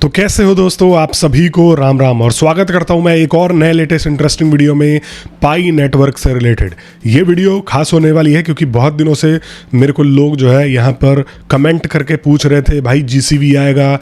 तो कैसे हो दोस्तों, आप सभी को राम राम और स्वागत करता हूं मैं एक और नए लेटेस्ट इंटरेस्टिंग वीडियो में पाई नेटवर्क से रिलेटेड। ये वीडियो खास होने वाली है क्योंकि बहुत दिनों से मेरे को लोग जो है यहाँ पर कमेंट करके पूछ रहे थे, भाई जीसीबी आएगा,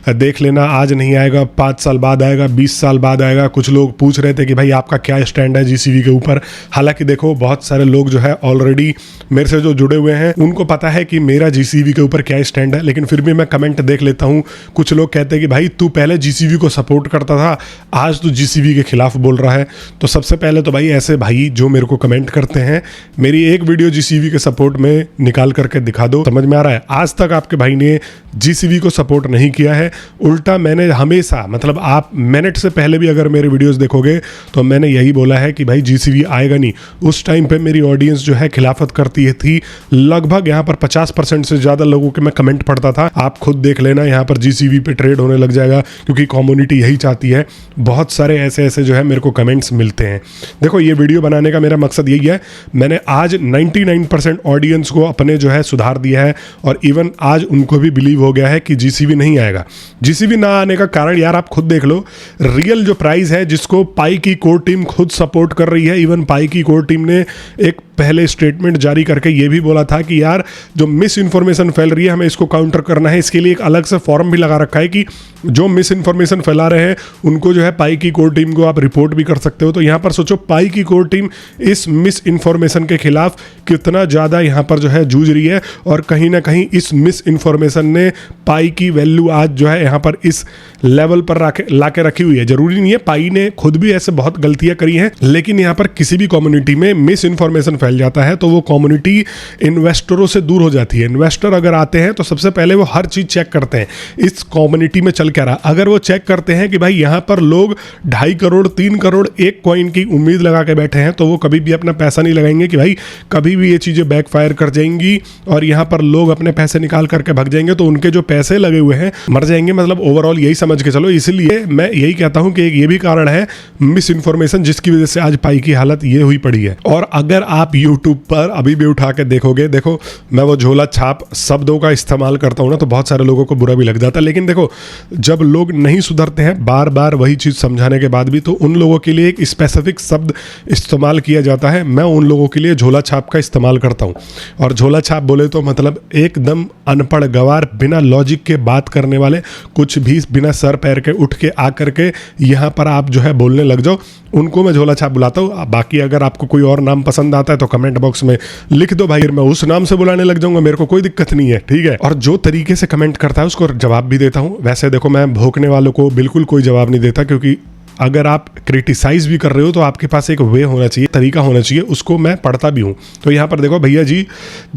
देख लेना, आज नहीं आएगा, 5 साल बाद आएगा, 20 साल बाद आएगा। कुछ लोग पूछ रहे थे कि भाई आपका क्या स्टैंड है जीसीबी के ऊपर। हालांकि देखो, बहुत सारे लोग जो है ऑलरेडी मेरे से जो जुड़े हुए हैं उनको पता है कि मेरा जीसीबी के ऊपर क्या स्टैंड है, लेकिन फिर भी मैं कमेंट देख लेता हूँ। कुछ लोग कहते हैं कि भाई तू पहले जीसीबी को सपोर्ट करता था, आज तू जीसीबी के खिलाफ बोल रहा है। तो सबसे पहले तो भाई ऐसे भाई जो मेरे को कमेंट करते हैं, मेरी एक वीडियो जीसीबी के सपोर्ट में निकाल करके दिखा दो। समझ में आ रहा है? आज तक आपके भाई ने जीसीबी को सपोर्ट नहीं किया है। उल्टा मैंने हमेशा, मतलब आप मिनट से पहले भी अगर मेरे वीडियोस देखोगे तो मैंने यही बोला है कि भाई जीसीबी आएगा नहीं। उस टाइम पे मेरी ऑडियंस जो है खिलाफत करती थी। लगभग यहाँ पर 50% से ज़्यादा लोगों के मैं कमेंट पढ़ता था। आप खुद देख लेना, यहाँ पर जीसीबी पे ट्रेड होने लग जाएगा क्योंकि कम्युनिटी यही चाहती है। बहुत सारे ऐसे जो है मेरे को कमेंट्स मिलते हैं। देखो, ये वीडियो बनाने का मेरा मकसद यही है, मैंने आज 99% ऑडियंस को अपने जो है सुधार दिया है और इवन आज उनको भी बिलीव हो गया है कि जीसीबी नहीं आएगा। जीसीबी ना आने का कारण यार आप खुद देख लो। रियल जो प्राइस है जिसको पाई की कोर टीम खुद सपोर्ट कर रही है, इवन पाई की कोर टीम ने एक पहले स्टेटमेंट जारी करके ये भी बोला था कि यार जो मिस इन्फॉर्मेशन फैल रही है हमें इसको काउंटर करना है। इसके लिए एक अलग से फॉर्म भी लगा रखा है कि जो मिस इन्फॉर्मेशन फैला रहे हैं उनको जो है पाई की कोर टीम को आप रिपोर्ट भी कर सकते हो। तो यहाँ पर सोचो, पाई की कोर टीम इस मिस इन्फॉर्मेशन के खिलाफ कितना ज़्यादा यहाँ पर जो है जूझ रही है और कहीं ना कहीं इस मिस इन्फॉर्मेशन ने पाई की वैल्यू आज जो है यहाँ पर इस लेवल पर ला के रखी हुई है। जरूरी नहीं है, पाई ने खुद भी ऐसे बहुत गलतियां करी हैं, लेकिन यहाँ पर किसी भी कम्युनिटी में मिस इन्फॉर्मेशन फैल जाता है तो वो कम्युनिटी इन्वेस्टरों से दूर हो जाती है। इन्वेस्टर अगर आते हैं तो सबसे पहले वो हर चीज चेक करते हैं, इस कम्युनिटी में चल क्या रहा। अगर वो चेक करते हैं कि भाई यहाँ पर लोग 2.5 करोड़ 3 करोड़ एक कॉइन की उम्मीद लगा के बैठे हैं, तो वो कभी भी अपना पैसा नहीं लगाएंगे कि भाई कभी भी ये चीजें बैकफायर कर जाएंगी और यहाँ पर लोग अपने पैसे निकाल करके भाग जाएंगे, तो उनके जो पैसे लगे हुए हैं मर जाएंगे। मतलब ओवरऑल यही समझ के चलो। इसलिए मैं यही कहता हूं कि ये भी कारण है मिस इन्फॉर्मेशन, जिसकी वजह से आज पाई की हालत ये हुई पड़ी है। और अगर आप YouTube पर अभी भी उठा के देखोगे, देखो मैं वो झोला छाप शब्दों का इस्तेमाल करता हूं ना, तो बहुत सारे लोगों को बुरा भी लग जाता है। लेकिन देखो, जब लोग नहीं सुधरते हैं बार बार वही चीज समझाने के बाद भी, तो उन लोगों के लिए एक स्पेसिफिक शब्द इस्तेमाल किया जाता है। मैं उन लोगों के लिए झोला छाप का इस्तेमाल करता हूं। और झोला छाप बोले तो मतलब एकदम अनपढ़ गवार, बिना लॉजिक के बात करने वाले, कुछ भी बिना सर पैर के उठ के आ करके यहाँ पर आप जो है बोलने लग जाओ, उनको मैं झोला छाप बुलाता हूँ। बाकी अगर आपको कोई और नाम पसंद आता है तो कमेंट बॉक्स में लिख दो भाई, मैं उस नाम से बुलाने लग जाऊंगा, मेरे को कोई दिक्कत नहीं है, ठीक है। और जो तरीके से कमेंट करता है उसको जवाब भी देता हूँ। वैसे देखो, मैं भोंकने वालों को बिल्कुल कोई जवाब नहीं देता, क्योंकि अगर आप क्रिटिसाइज भी कर रहे हो तो आपके पास एक वे होना चाहिए, तरीका होना चाहिए, उसको मैं पढ़ता भी हूँ। तो यहाँ पर देखो भैया जी,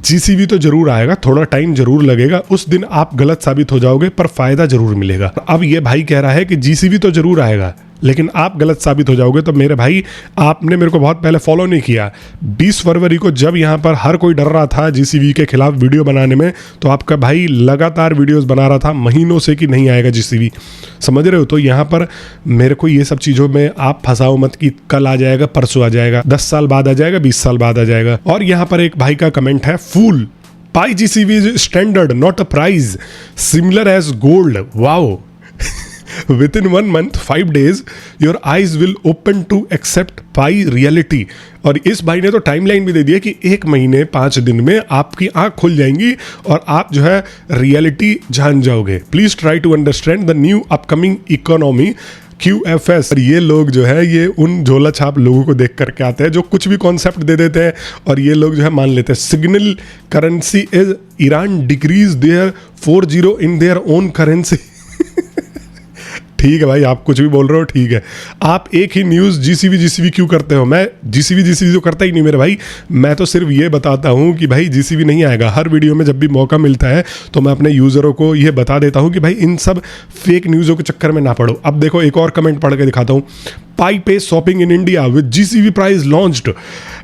जीसीबी तो जरूर आएगा, थोड़ा टाइम जरूर लगेगा, उस दिन आप गलत साबित हो जाओगे पर फायदा जरूर मिलेगा। अब ये भाई कह रहा है कि जीसीबी तो जरूर आएगा लेकिन आप गलत साबित हो जाओगे। तो मेरे भाई, आपने मेरे को बहुत पहले फॉलो नहीं किया। 20 फरवरी को जब यहाँ पर हर कोई डर रहा था जीसीबी के खिलाफ वीडियो बनाने में, तो आपका भाई लगातार वीडियोस बना रहा था महीनों से कि नहीं आएगा जीसीबी। समझ रहे हो? तो यहाँ पर मेरे को ये सब चीज़ों में आप फंसाओ मत कि कल आ जाएगा, परसों आ जाएगा, 10 साल बाद आ जाएगा, 20 साल बाद आ जाएगा। और यहाँ पर एक भाई का कमेंट है, फूल पाई GCB is standard not a prize, similar as gold. Wow within 1 month 5 days your eyes will open to accept pi reality। और इस भाई ने तो टाइमलाइन भी दे दिया कि 1 महीने 5 दिन में आपकी आंख खुल जाएंगी और आप जो है रियलिटी जान जाओगे। Please try to understand the new upcoming economy QFS। ये लोग जो है ये उन झोला छाप लोगों को देख करके आते हैं जो कुछ भी कॉन्सेप्ट दे देते हैं और ये लोग जो है मान लेते हैं। Signal currency is Iran decrease there 40 in their own currency. ठीक है भाई, आप कुछ भी बोल रहे हो, ठीक है। आप एक ही न्यूज़ जीसीबी क्यों करते हो? मैं जीसीबी तो करता ही नहीं मेरे भाई। मैं तो सिर्फ ये बताता हूँ कि भाई जीसीबी नहीं आएगा। हर वीडियो में जब भी मौका मिलता है तो मैं अपने यूज़रों को ये बता देता हूँ कि भाई इन सब फेक न्यूज़ों के चक्कर में ना पड़ो। अब देखो, एक और कमेंट पढ़ के दिखाता हूँ। Pi pay shopping in India with GCB price launched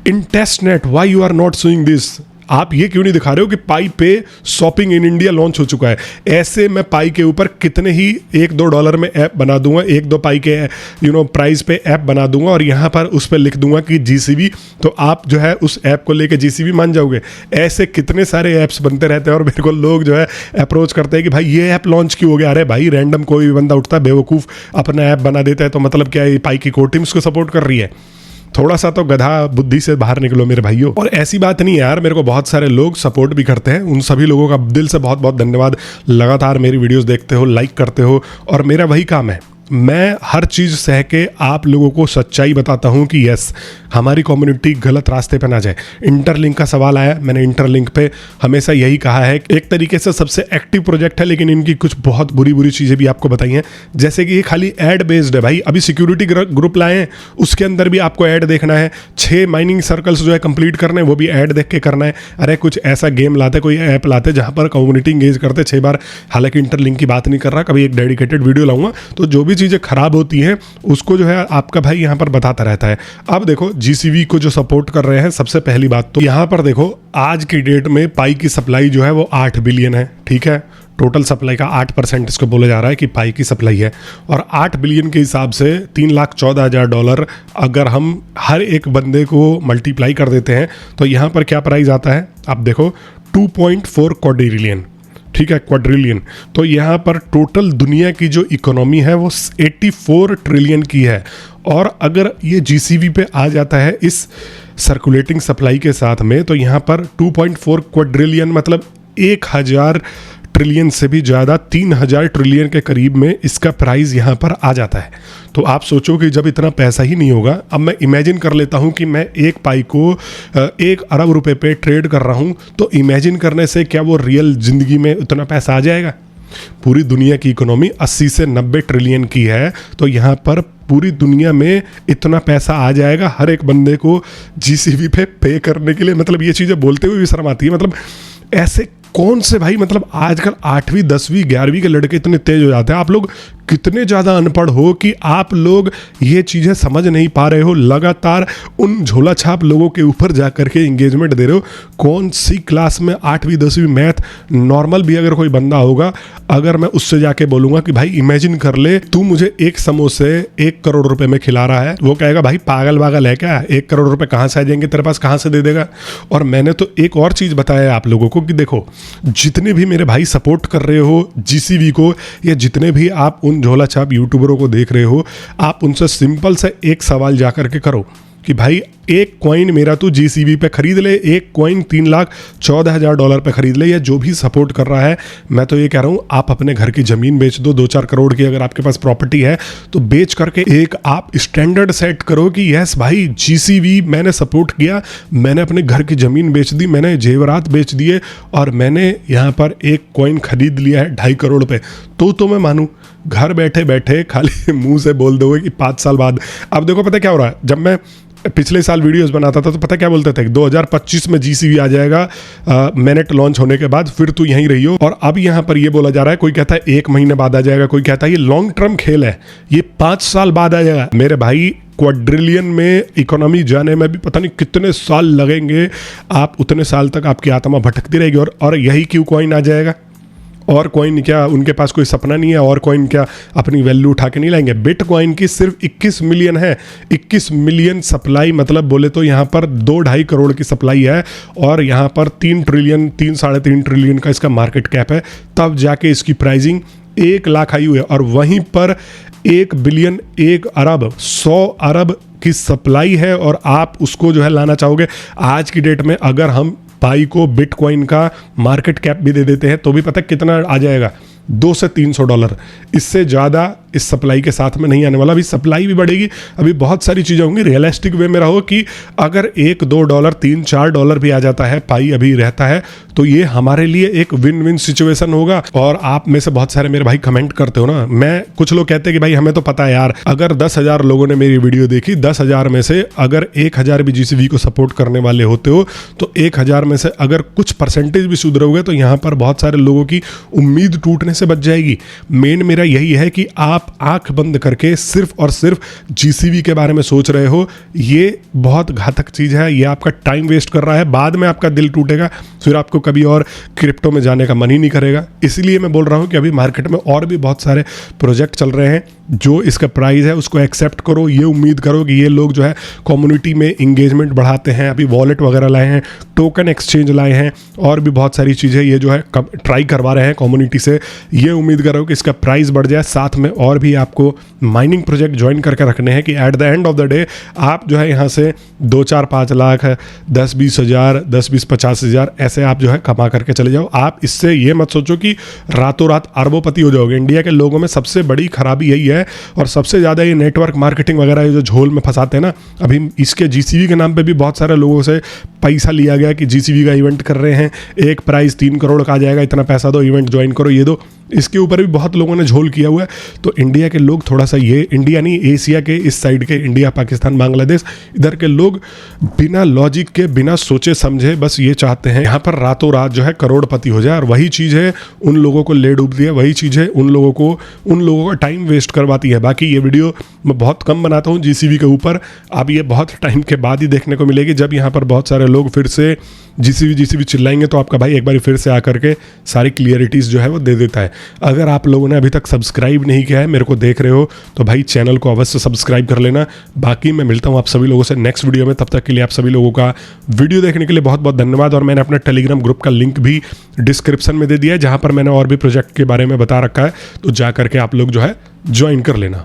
in test net, why you are not showing this. आप ये क्यों नहीं दिखा रहे हो कि पाई pay shopping in India launch हो चुका है। ऐसे मैं पाई के ऊपर कितने ही $1-2 में ऐप बना दूंगा, 1-2 पाई के प्राइस पे ऐप बना दूंगा और यहाँ पर उस पर लिख दूंगा कि जीसीबी, तो आप जो है उस ऐप को लेके जीसीबी मान जाओगे। ऐसे कितने सारे ऐप्स बनते रहते हैं और मेरे को लोग जो है अप्रोच करते हैं कि भाई ये ऐप लॉन्च क्यों हो गया। अरे भाई रैंडम कोई भी बंदा उठता है बेवकूफ़ अपना ऐप बना देता है, तो मतलब क्या ये पाई की कोर टीम उसको सपोर्ट कर रही है। थोड़ा सा तो गधा बुद्धि से बाहर निकलो मेरे भाइयों। और ऐसी बात नहीं है यार, मेरे को बहुत सारे लोग सपोर्ट भी करते हैं, उन सभी लोगों का दिल से बहुत बहुत धन्यवाद। लगातार मेरी वीडियोस देखते हो, लाइक करते हो, और मेरा वही काम है, मैं हर चीज़ सह के आप लोगों को सच्चाई बताता हूं कि यस हमारी कम्युनिटी गलत रास्ते पे ना जाए। इंटरलिंक का सवाल आया, मैंने इंटरलिंक पे हमेशा यही कहा है, एक तरीके से सबसे एक्टिव प्रोजेक्ट है, लेकिन इनकी कुछ बहुत बुरी बुरी चीज़ें भी आपको बताई हैं। जैसे कि ये खाली ऐड बेस्ड है भाई। अभी सिक्योरिटी ग्रुप लाए हैं, उसके अंदर भी आपको ऐड देखना है। 6 माइनिंग सर्कल्स जो है कंप्लीट करने, वो भी ऐड देख के करना है। अरे कुछ ऐसा गेम लाते, कोई ऐप लाते जहाँ पर कम्युनिटी इंगेज करते 6 बार। हालांकि इंटरलिंक की बात नहीं कर रहा, कभी एक डेडिकेटेड वीडियो लाऊंगा, तो जो भी चीज़ें खराब होती हैं उसको जो है आपका भाई यहाँ पर बताता रहता है। अब देखो जीसीवी को जो सपोर्ट कर रहे हैं, सबसे पहली बात तो यहाँ पर देखो आज की डेट में पाई की सप्लाई जो है वो 8 बिलियन है, ठीक है। टोटल सप्लाई का 8% इसको बोला जा रहा है कि पाई की सप्लाई है, और 8 बिलियन के हिसाब से $3,14,000 अगर हम हर एक बंदे को मल्टीप्लाई कर देते हैं तो यहाँ पर क्या प्राइस आता है आप देखो, 2.4 क्वाड्रिलियन, ठीक है, क्वाड्रिलियन। तो यहाँ पर टोटल दुनिया की जो इकोनॉमी है वो 84 ट्रिलियन की है। और अगर ये जीसीवी पे आ जाता है इस सर्कुलेटिंग सप्लाई के साथ में, तो यहाँ पर 2.4 क्वाड्रिलियन मतलब 1000 ट्रिलियन से भी ज़्यादा, 3000 ट्रिलियन के करीब में इसका प्राइस यहाँ पर आ जाता है। तो आप सोचो कि जब इतना पैसा ही नहीं होगा, अब मैं इमेजिन कर लेता हूँ कि मैं एक पाई को 1 अरब रुपए पे ट्रेड कर रहा हूँ, तो इमेजिन करने से क्या वो रियल ज़िंदगी में उतना पैसा आ जाएगा? पूरी दुनिया की इकोनॉमी 80 से 90 ट्रिलियन की है, तो यहाँ पर पूरी दुनिया में इतना पैसा आ जाएगा हर एक बंदे को जीसीबी पे करने के लिए। मतलब ये चीज़ें बोलते हुए भी शर्म आती है। मतलब ऐसे कौन से भाई, मतलब आजकल 8वीं 10वीं 11वीं के लड़के इतने तेज हो जाते हैं। आप लोग कितने ज़्यादा अनपढ़ हो कि आप लोग ये चीज़ें समझ नहीं पा रहे हो, लगातार उन झोला छाप लोगों के ऊपर जा करके इंगेजमेंट दे रहे हो। कौन सी क्लास में 8वीं 10वीं मैथ नॉर्मल भी अगर कोई बंदा होगा, अगर मैं उससे जाके बोलूँगा कि भाई इमेजिन कर ले तू मुझे एक समोसे 1 करोड़ रुपए में खिला रहा है, वो कहेगा भाई पागल वागल है क्या, 1 करोड़ रुपए कहाँ से आ जाएंगे तेरे पास, कहाँ से दे देगा। और मैंने तो एक और चीज़ बताया आप लोगों को कि देखो जितने भी मेरे भाई सपोर्ट कर रहे हो जीसीवी को, या जितने भी आप उन झोला छाप यूट्यूबरों को देख रहे हो, आप उनसे सिंपल से एक सवाल जा करके करो कि भाई एक कॉइन मेरा तू जीसीवी पे खरीद ले, एक कॉइन $3,14,000 पे खरीद ले, या जो भी सपोर्ट कर रहा है। मैं तो ये कह रहा हूँ आप अपने घर की ज़मीन बेच दो, 2-4 करोड़ की अगर आपके पास प्रॉपर्टी है तो बेच करके एक आप स्टैंडर्ड सेट करो कि यस भाई जीसीवी मैंने सपोर्ट किया, मैंने अपने घर की ज़मीन बेच दी, मैंने जेवरात बेच दिए और मैंने यहाँ पर एक कॉइन खरीद लिया है 2.5 करोड़ पे, तो मैं मानूँ। घर बैठे बैठे खाली मुंह से बोल दोगे कि 5 साल बाद। अब देखो पता क्या हो रहा है, जब मैं पिछले साल वीडियोस बनाता था तो पता क्या बोलते थे, 2025 में जीसीवी आ जाएगा मैनेट लॉन्च होने के बाद, फिर तू यहीं रही हो। और अब यहाँ पर ये बोला जा रहा है, कोई कहता है 1 महीने बाद आ जाएगा, कोई कहता है ये लॉन्ग टर्म खेल है, ये 5 साल बाद आ जाएगा। मेरे भाई क्वाड्रिलियन में इकोनॉमी जाने में भी पता नहीं कितने साल लगेंगे, आप उतने साल तक आपकी आत्मा भटकती रहेगी। और यही क्यों कॉइन आ जाएगा, और कॉइन क्या उनके पास कोई सपना नहीं है, और कॉइन क्या अपनी वैल्यू उठा के नहीं लाएंगे। बिटकॉइन की सिर्फ 21 मिलियन है, 21 मिलियन सप्लाई, मतलब बोले तो यहाँ पर 2-2.5 करोड़ की सप्लाई है, और यहाँ पर 3 ट्रिलियन 3-3.5 ट्रिलियन का इसका मार्केट कैप है। तब जाके इसकी प्राइसिंग 1 लाख आई हुई है, और वहीं पर 1 बिलियन 1 अरब 100 अरब की सप्लाई है, और आप उसको जो है लाना चाहोगे। आज की डेट में अगर हम पाई को बिटकॉइन का मार्केट कैप भी दे देते हैं तो भी पता कितना आ जाएगा, $200 से $300। इससे ज़्यादा इस सप्लाई के साथ में नहीं आने वाला। अभी सप्लाई भी बढ़ेगी, अभी बहुत सारी चीज़ें होंगी। रियलिस्टिक वे में रहो कि अगर $1-2 $3-4 भी आ जाता है, पाई अभी रहता है, तो ये हमारे लिए एक विन विन सिचुएशन होगा। और आप में से बहुत सारे मेरे भाई कमेंट करते हो ना, मैं कुछ लोग कहते हैं कि भाई हमें तो पता है यार, अगर 10,000 लोगों ने मेरी वीडियो देखी, 10,000 में से अगर 1,000 भी जीसीवी को सपोर्ट करने वाले होते हो, तो 1,000 में से अगर कुछ परसेंटेज भी सुधरोगे तो यहाँ पर बहुत सारे लोगों की उम्मीद टूटने से बच जाएगी। मेन मेरा यही है कि आप आप आंख बंद करके सिर्फ और सिर्फ जीसीबी के बारे में सोच रहे हो, ये बहुत घातक चीज़ है। ये आपका टाइम वेस्ट कर रहा है, बाद में आपका दिल टूटेगा, फिर आपको कभी और क्रिप्टो में जाने का मन ही नहीं करेगा। इसलिए मैं बोल रहा हूँ कि अभी मार्केट में और भी बहुत सारे प्रोजेक्ट चल रहे हैं, जो इसका प्राइस है उसको एक्सेप्ट करो। ये उम्मीद करो कि ये लोग जो है कम्युनिटी में इंगेजमेंट बढ़ाते हैं, अभी वॉलेट वगैरह लाए हैं, टोकन एक्सचेंज लाए हैं, और भी बहुत सारी चीज़ें ये जो है ट्राई करवा रहे हैं कम्युनिटी से। ये उम्मीद करो कि इसका प्राइस बढ़ जाए, साथ में और भी आपको माइनिंग प्रोजेक्ट ज्वाइन करके रखने हैं कि at the end of the day आप जो है यहाँ से 2, 4, 5 लाख, 10, 20 हज़ार, 10, 20, 50 हज़ार ऐसे आप जो है कमा करके चले जाओ। आप इससे ये मत सोचो कि रातों रात अरबोपति हो जाओगे। इंडिया के लोगों में सबसे बड़ी खराबी यही है, और सबसे ज़्यादा ये नेटवर्क मार्केटिंग वगैरह ये जो झोल में फंसाते हैं ना, अभी इसके जीसीबी के नाम पे भी बहुत सारे लोगों से पैसा लिया गया कि जीसीबी का इवेंट कर रहे हैं, एक प्राइस 3 करोड़ का आ जाएगा, इतना पैसा दो, इवेंट ज्वाइन करो, ये दो। इसके ऊपर भी बहुत लोगों ने झोल किया हुआ है। तो इंडिया के लोग थोड़ा सा, ये इंडिया नहीं, एशिया के इस साइड के, इंडिया, पाकिस्तान, बांग्लादेश, इधर के लोग बिना लॉजिक के, बिना सोचे समझे बस ये चाहते हैं यहाँ पर रातों रात जो है करोड़पति हो जाए, और वही चीज़ है उन लोगों को ले डूबती है, वही चीज़ है उन लोगों का टाइम वेस्ट करवाती है। बाकी ये वीडियो मैं बहुत कम बनाता हूँ जीसीबी के ऊपर, अब ये बहुत टाइम के बाद ही देखने को मिलेगी, जब यहाँ पर बहुत सारे लोग फिर से जीसीबी चिल्लाएंगे, तो आपका भाई एक बार फिर से आकर के सारी क्लियरिटीज़ जो है वो दे देता है। अगर आप लोगों ने अभी तक सब्सक्राइब नहीं किया है, मेरे को देख रहे हो, तो भाई चैनल को अवश्य सब्सक्राइब कर लेना। बाकी मैं मिलता हूँ आप सभी लोगों से नेक्स्ट वीडियो में, तब तक के लिए आप सभी लोगों का वीडियो देखने के लिए बहुत बहुत धन्यवाद। और मैंने अपना टेलीग्राम ग्रुप का लिंक भी डिस्क्रिप्शन में दे दिया है, जहाँ पर मैंने और भी प्रोजेक्ट के बारे में बता रखा है, तो जा करके आप लोग जो है ज्वाइन कर लेना।